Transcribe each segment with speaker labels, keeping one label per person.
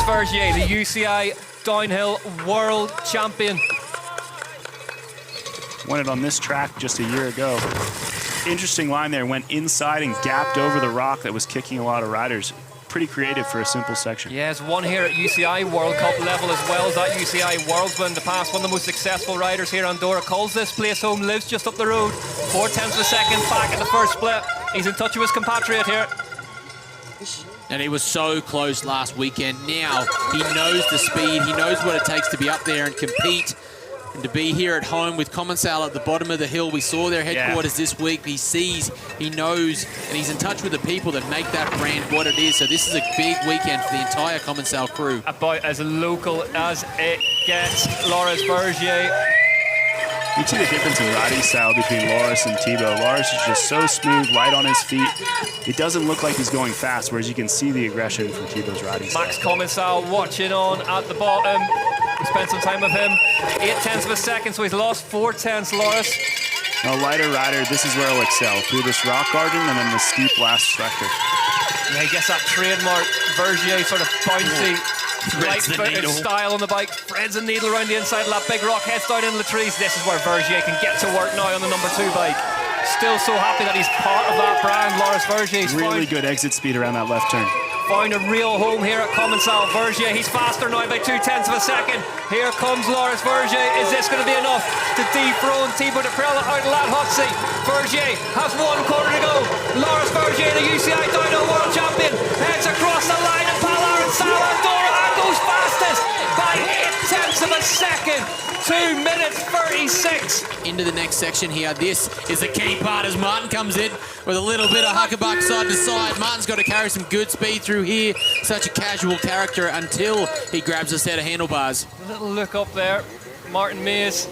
Speaker 1: Vergier, the UCI downhill world champion.
Speaker 2: Won it on this track just a year ago. Interesting line there, went inside and gapped over the rock that was kicking a lot of riders. Pretty creative for a simple section.
Speaker 1: Yeah, has won here at UCI World Cup level as well as that UCI Worldsman in the past. One of the most successful riders here. Andorra calls this place home, lives just up the road. 0.4 of a second back at the first split. He's in touch with his compatriot here.
Speaker 3: And he was so close last weekend. Now he knows the speed, he knows what it takes to be up there and compete. And to be here at home with Commensal at the bottom of the hill. We saw their headquarters this week. He sees, he knows, and he's in touch with the people that make that brand what it is. So this is a big weekend for the entire Commensal crew.
Speaker 1: About as local as it gets, Loris Vergier.
Speaker 2: You see the difference in riding style between Loris and Thibaut. Loris is just so smooth, light on his feet. It doesn't look like he's going fast, whereas you can see the aggression from Thibaut's riding style.
Speaker 1: Max Commensal watching on at the bottom. We spent some time with him. 0.8 of a second, so he's lost 0.4, Loris.
Speaker 2: A lighter rider, this is where he'll excel. Through this rock garden and then the steep last sector.
Speaker 1: Yeah, he gets that trademark Vergier sort of bouncy, light-footed style on the bike. Threads the needle around the inside of that big rock, heads down into the trees. This is where Vergier can get to work now on the number 2 bike. Still so happy that he's part of that brand, Loris Vergier.
Speaker 2: Really good exit speed around that left turn.
Speaker 1: Found a real home here at Commensal. Vergier, he's faster now by 0.2 of a second. Here comes Loris Vergier. Is this going to be enough to dethrone Thibaut de Prel out of that hot seat? Vergier has 1 quarter to go. Loris Vergier, the UCI downhill world champion, heads across the line and Pal Arinsal Andorra goes fastest by 0.8 of a second. 2 minutes 36.
Speaker 3: Into the next section here. This is the key part as Martin comes in with a little bit of huckabuck side to side. Martin's got to carry some good speed through here. Such a casual character until he grabs a set of handlebars.
Speaker 1: A little look up there. Martin Mays,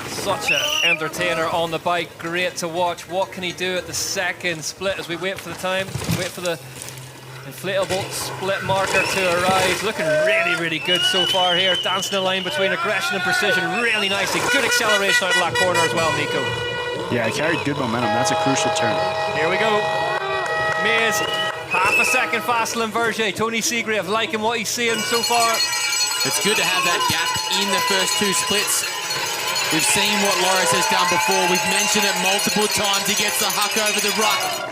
Speaker 1: such an entertainer on the bike. Great to watch. What can he do at the second split as we wait for the time, wait for the inflatable split marker to arrive. Looking really, really good so far here. Dancing the line between aggression and precision really nicely. Good acceleration out of that corner as well, Nico.
Speaker 2: Yeah, he carried good momentum. That's a crucial turn.
Speaker 1: Here we go. Mays, 0.5 second faster than Vergier. Tony Seagrave liking what he's seeing so far.
Speaker 3: It's good to have that gap in the first 2 splits. We've seen what Loris has done before. We've mentioned it multiple times. He gets the huck over the rock.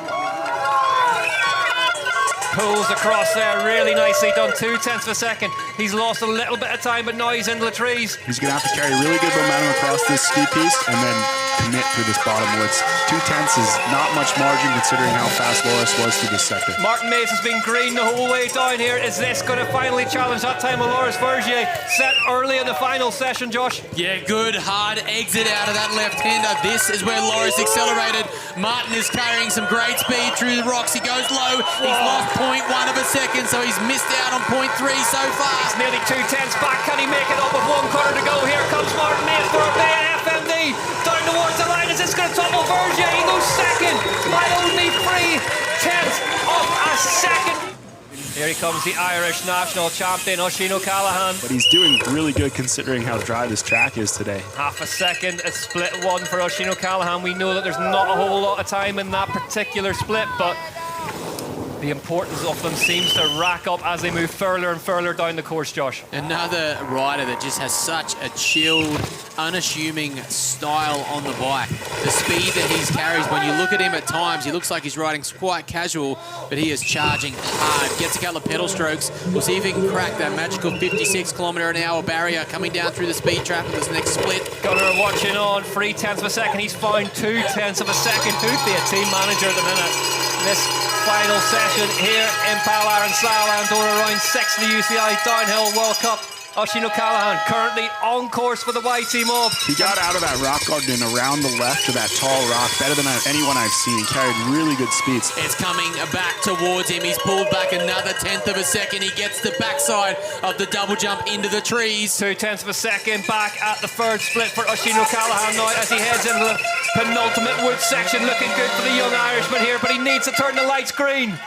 Speaker 1: Pulls across there really nicely, done 0.2 of a second. He's lost a little bit of time, but now he's into the trees.
Speaker 2: He's going to have to carry really good momentum across this ski piece and then commit through this bottom woods. 0.2 is not much margin considering how fast Loris was through this sector.
Speaker 1: Martin Mays has been green the whole way down here. Is this going to finally challenge that time of Loris Vergier? Set early in the final session, Josh.
Speaker 3: Yeah, good hard exit out of that left-hander. This is where Loris accelerated. Martin is carrying some great speed through the rocks. He goes low. He's lost 0.1 of a second, so he's missed out on 0.3 so far.
Speaker 1: He's nearly 2 tenths back. Can he make it up with 1 quarter to go? Here comes Martin Mays for a bay FMD. Down towards the line. Is this going to topple Vergier? He goes second by only 0.3 of a second. Here he comes, the Irish national champion, Oisin O'Callaghan.
Speaker 2: But he's doing really good considering how dry this track is today.
Speaker 1: 0.5 second, a split 1 for Oisin O'Callaghan. We know that there's not a whole lot of time in that particular split, but the importance of them seems to rack up as they move further and further down the course, Josh.
Speaker 3: Another rider that just has such a chilled, unassuming style on the bike. The speed that he carries, when you look at him at times, he looks like he's riding quite casual, but he is charging hard. Gets a couple of pedal strokes. We'll see if he can crack that magical 56km/h barrier coming down through the speed trap in this next split.
Speaker 1: Gunnar watching on, 0.3 of a second. He's found 0.2 of a second. Who'd be a team manager at the minute? This final session here in Pal Arinsal, Andorra, round 6 of the UCI Downhill World Cup. Oisin O'Callaghan currently on course for the YT Mob.
Speaker 2: He got out of that rock garden and around the left to that tall rock better than anyone I've seen. He carried really good speeds.
Speaker 3: It's coming back towards him. He's pulled back another 0.1 of a second. He gets the backside of the double jump into the trees.
Speaker 1: 0.2 of a second back at the third split for Oisin O'Callaghan now as he heads into the penultimate wood section. Looking good for the young Irishman here, but he needs to turn the lights green.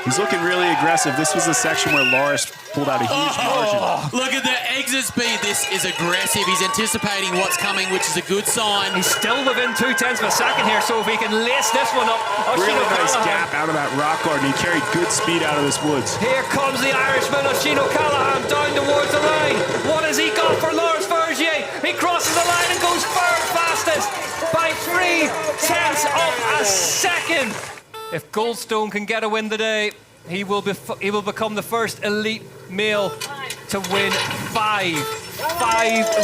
Speaker 2: He's looking really aggressive. This was the section where Loris pulled out a huge margin.
Speaker 3: Look at the exit speed. This is aggressive. He's anticipating what's coming, which is a good sign.
Speaker 1: He's still within 0.2 of a second here, so if he can lace this one up.
Speaker 2: Really nice gap out of that rock garden. He carried good speed out of this woods.
Speaker 1: Here comes the Irishman, Oshino Callahan, down towards the line. What has he got for Loris Vergier? He crosses the line and goes third fastest by 0.3 of a second. If Goldstone can get a win today, he will become the first elite male to win five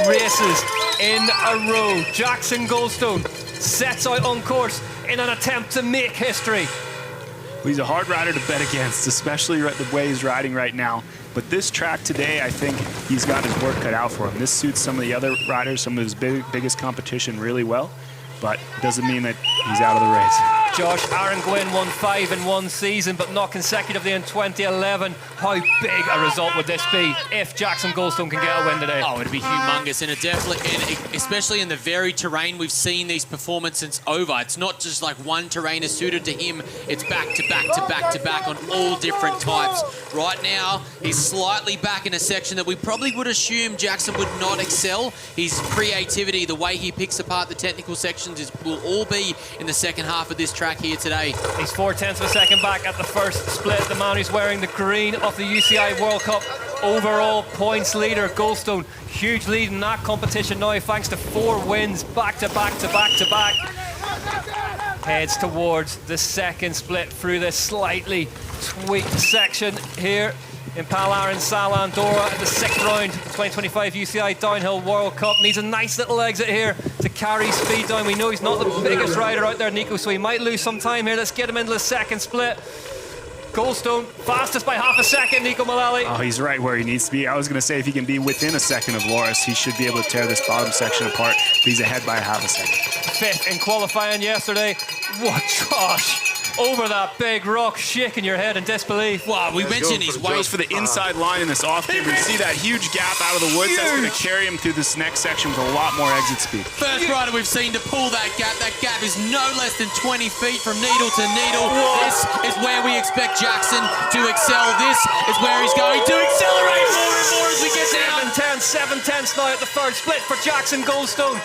Speaker 1: races in a row. Jackson Goldstone sets out on course in an attempt to make history.
Speaker 2: He's a hard rider to bet against, especially the way he's riding right now. But this track today, I think he's got his work cut out for him. This suits some of the other riders, some of his biggest competition really well, but it doesn't mean that he's out of the race.
Speaker 1: Josh Aaron Gwynn won 5 in one season, but not consecutively in 2011. How big a result would this be if Jackson Goldstone can get a win today?
Speaker 3: Oh, it'd be humongous, and it definitely, and especially in the very terrain we've seen these performances over. It's not just like one terrain is suited to him. It's back to back to back to back on all different types. Right now, he's slightly back in a section that we probably would assume Jackson would not excel. His creativity, the way he picks apart the technical sections will all be in the second half of this track here today.
Speaker 1: He's 0.4 of a second back at the first split. The man who's wearing the green of the UCI World Cup overall points leader, Goldstone. Huge lead in that competition now thanks to 4 wins back to back to back to back. Heads towards the second split through this slightly tweaked section here in Pal Arinsal, Andorra, at the 6th round, 2025 UCI Downhill World Cup. Needs a nice little exit here to carry speed down. We know he's not the biggest rider out there, Nico, so he might lose some time here. Let's get him into the second split. Goldstone, fastest by half a second, Nico Mullally.
Speaker 2: Oh, he's right where he needs to be. I was going to say if he can be within a second of Loris, he should be able to tear this bottom section apart, but he's ahead by half a second.
Speaker 1: 5th in qualifying yesterday. What, Josh? Over that big rock, shaking your head in disbelief.
Speaker 3: Wow, we mentioned his weight.
Speaker 2: Goes for the inside line in this off-camber. You see that huge gap out of the woods? That's going to carry him through this next section with a lot more exit speed.
Speaker 3: First rider we've seen to pull that gap. That gap is no less than 20 feet from needle to needle.
Speaker 1: Whoa.
Speaker 3: This is where we expect Jackson to excel. This is where he's going to accelerate more and more as we get down.
Speaker 1: 7/10 now at the third split for Jackson Goldstone.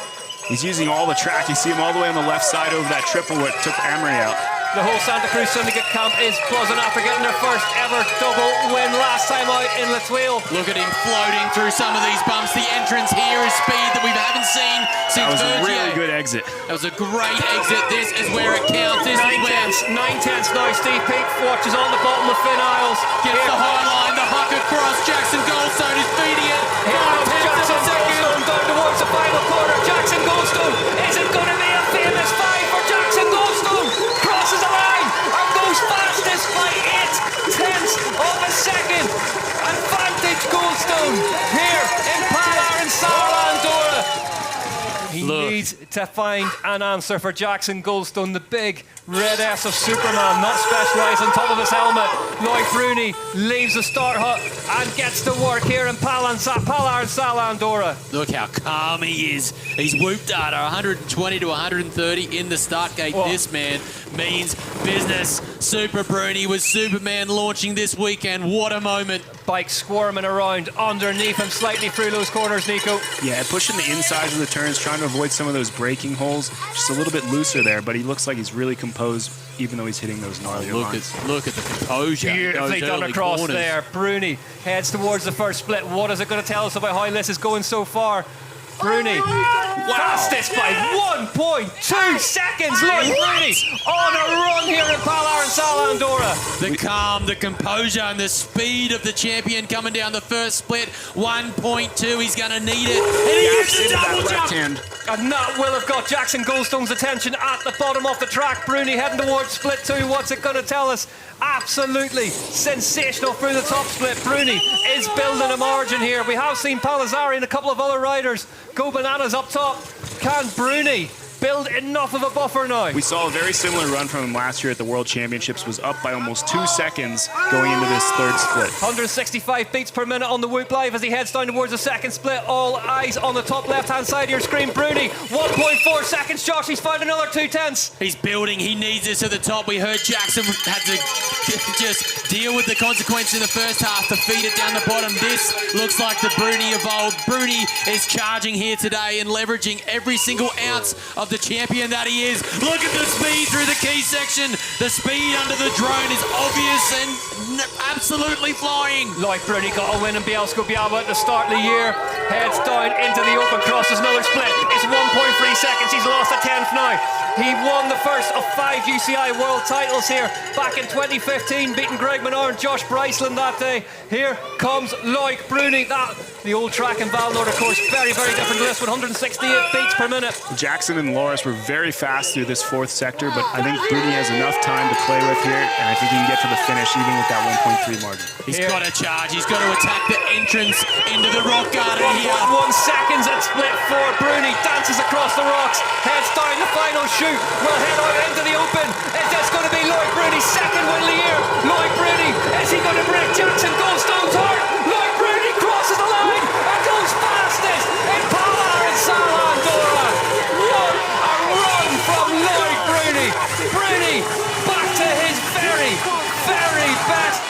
Speaker 2: He's using all the track. You see him all the way on the left side over that triple where it took Emery out.
Speaker 1: The whole Santa Cruz Syndicate camp is buzzing after getting their first ever double win last time out in La Tuile.
Speaker 3: Look at him floating through some of these bumps. The entrance here is speed that we haven't seen since
Speaker 2: That was a
Speaker 3: Vergier.
Speaker 2: really good exit.
Speaker 3: That was a great exit. This is where it counts. This is where
Speaker 1: 9/10 now. Steve Peake watches on the bottom of Finn Isles.
Speaker 3: gets the high line, the huck across. Jackson Goldstone is feeding it.
Speaker 1: Here comes Jackson Goldstone down towards the final corner. Jackson Goldstone. Is it going to be a famous 5 for Jackson Goldstone? Crosses the line and goes fastest by 0.8 of a second. Advantage Goldstone here in Pal Arinsal, Andorra. He needs to find an answer for Jackson Goldstone, the big red S of Superman, not specialised on top of his helmet. Lloyd Bruni leaves the start hut and gets to work here in Pal Arinsal, Andorra.
Speaker 3: Look how calm he is. He's whooped at 120 to 130 in the start gate.
Speaker 1: Whoa.
Speaker 3: This man means business. Super Bruni with Superman launching this weekend. What a moment.
Speaker 1: Bike squirming around underneath him slightly through those corners, Nico.
Speaker 2: Yeah, pushing the insides of the turns, trying to avoid some of those braking holes. Just a little bit looser there, but he looks like he's really composed, even though he's hitting those gnarly lines.
Speaker 3: Look at the composure.
Speaker 1: Beautifully done across
Speaker 3: corners.
Speaker 1: there. Bruni heads towards the first split. What is it going to tell us about how this is going so far? Bruni, fastest by 1.2 seconds. Lloyd Bruni on a run here in Pal Arinsal, Andorra.
Speaker 3: The calm, the composure, and the speed of the champion coming down the first split. 1.2, he's going to need it. And he gets the double jump.
Speaker 2: Hand.
Speaker 1: And that will have got Jackson Goldstone's attention at the bottom of the track. Bruni heading towards split 2. What's it going to tell us? Absolutely sensational through the top split. Bruni is building a margin here. We have seen Palazari and a couple of other riders go bananas up top. Can Bruni build enough of a buffer now?
Speaker 2: We saw a very similar run from him last year at the World Championships, was up by almost 2 seconds going into this third split.
Speaker 1: 165 beats per minute on the Whoop Live as he heads down towards the second split. All eyes on the top left-hand side of your screen. Bruni, 1.4 seconds. Josh, he's found another 2/10.
Speaker 3: He's building. He needs this at the top. We heard Jackson had to just deal with the consequence in the first half to feed it down the bottom. This looks like the Bruni of old. Bruni is charging here today and leveraging every single ounce of the champion that he is. Look at the speed through the key section. The speed under the drone is obvious and absolutely flying.
Speaker 1: Like Bruni got a win in Bielsko-Biała at the start of the year. Heads down into the open, crosses another split. It's 1.3 seconds. He's lost a 10th now. He won the first of 5 UCI world titles here back in 2015, beating Greg Menard and Josh Bryceland that day. Here comes Loic Bruni. The old track in Val Nord, of course, very, very different to this one. 168 beats per minute.
Speaker 2: Jackson and Loris were very fast through this fourth sector, but I think Bruni has enough time to play with here, and I think he can get to the finish even with that 1.3 margin.
Speaker 3: He's got to charge. He's got to attack the entrance into the rock garden here.
Speaker 1: 1.1 seconds at split 4. Bruni dances across the rocks, heads down the final shoot. Will head out into the open. Is this going to be Loic Bruni's second win of the year? Loic Bruni, is he going to break Jackson Goldstone's heart? Loic Bruni crosses the line and goes fastest in Pal Arinsal, Andorra. What a run from Loic Bruni. Bruni back to his very, very best.